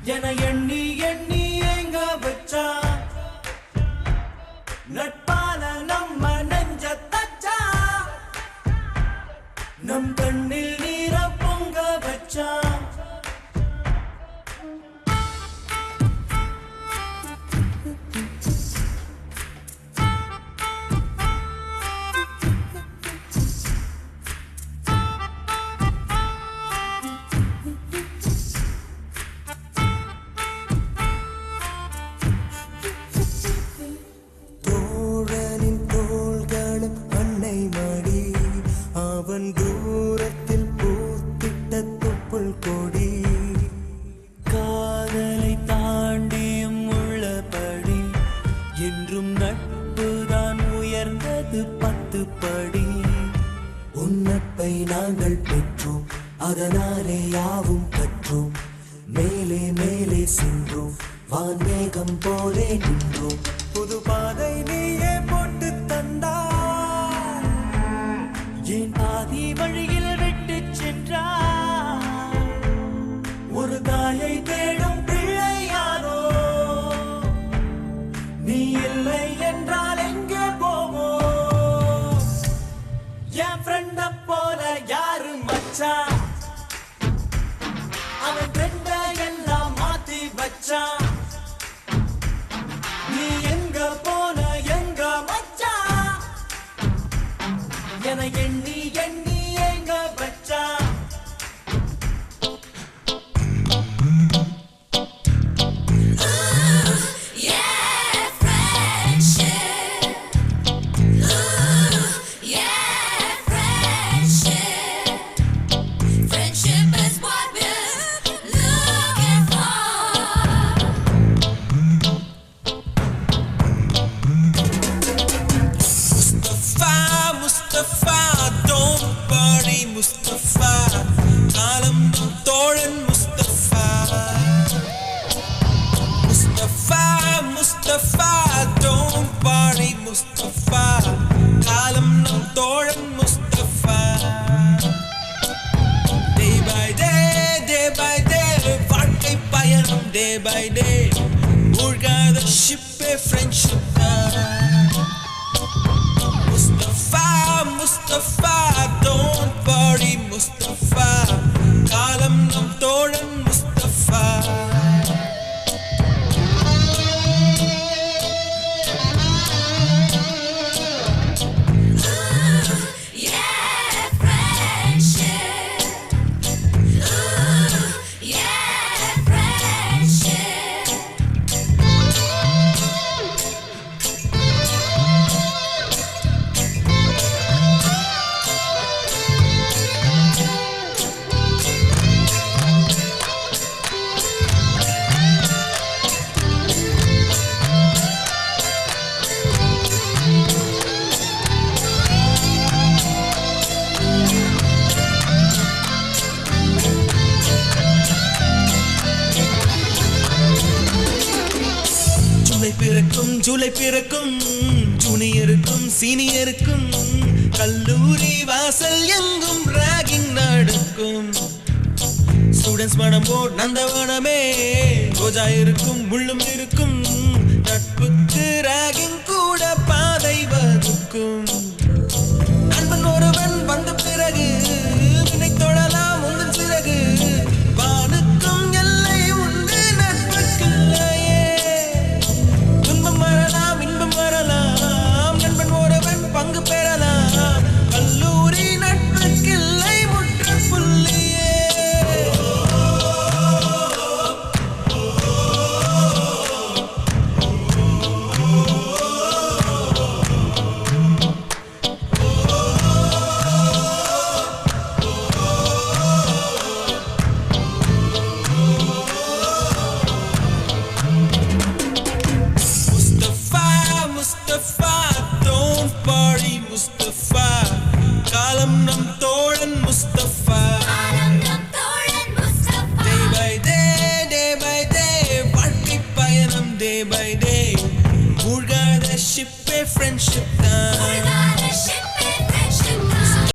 என எண்ணி எண்ணி எங்க வச்சா நட்பால நம்ம நெஞ்ச தச்சா நம் கண்ணில் நீர பொங்க வச்சா தூரத்தில் பூத்திட்ட தொப்புள் கொடி காதலை தாண்டியும் உள்ளபடி என்றும் நட்புதான் உயர்ந்தது 10 படி உன்னப்பை நாங்கள் பெற்றோம் அதனாலே யாவும் கற்றோம் மேலே மேலே சென்றோம் வான்மேகம் போலே நின்றோம் புது பாதை நீயே போட்டு தந்தா என் பாதி வழியில் விட்டு சென்றார் ஒரு தாயை தேடும் பிள்ளையாரோ நீ இல்லை என்றால் எங்கே போவோம் என் ஃப்ரெண்ட போல யாரு மச்சா அவன் ஃப்ரெண்ட எல்லாம் மாத்தி வச்சா நீ எங்க போன எங்க மச்சா என எண்ணி எண்ணி எங்க வச்சா Mustafa, don't worry Mustafa காலம் நம் தோழன் Mustafa day by day வாழ்க்கை பயணம் day by day மூழ்காத ஷிப்பே friendship Mustafa, don't worry Mustafa காலம் நம் தோழன் Mustafa ஜூலை பிறக்கும் ஜூனியருக்கும் சீனியருக்கும் கல்லூரி வாசல் எங்கும் ராகிங் நடக்கும் ஸ்டூடெண்ட்ஸ் மனம் போட் நந்தவனமே ரோஜா இருக்கும் முள்ளும் இருக்கும் நட்புக்கு ராகிங் கூட பாதை வகுக்கும் நண்பன் ஒருவன் வந்த பிறகு வினை தொடலாம் உந்தன் சிறகு வானுக்கும் எல்லை உண்டு நட்புக்குள்ளையே துன்பம் வரலாம் இன்பம் வரலாம் நண்பன் ஒருவன் பங்கு பெறலாம் கல்லூரி நட்புக்கில்லை முற்றுப்புள்ளியே Mustafa, don't worry Mustafa காலம் நம் தோழன் Mustafa day by day வாழ்க்கை பயணம் day by day மூழ்காத ஷிப்பே friendship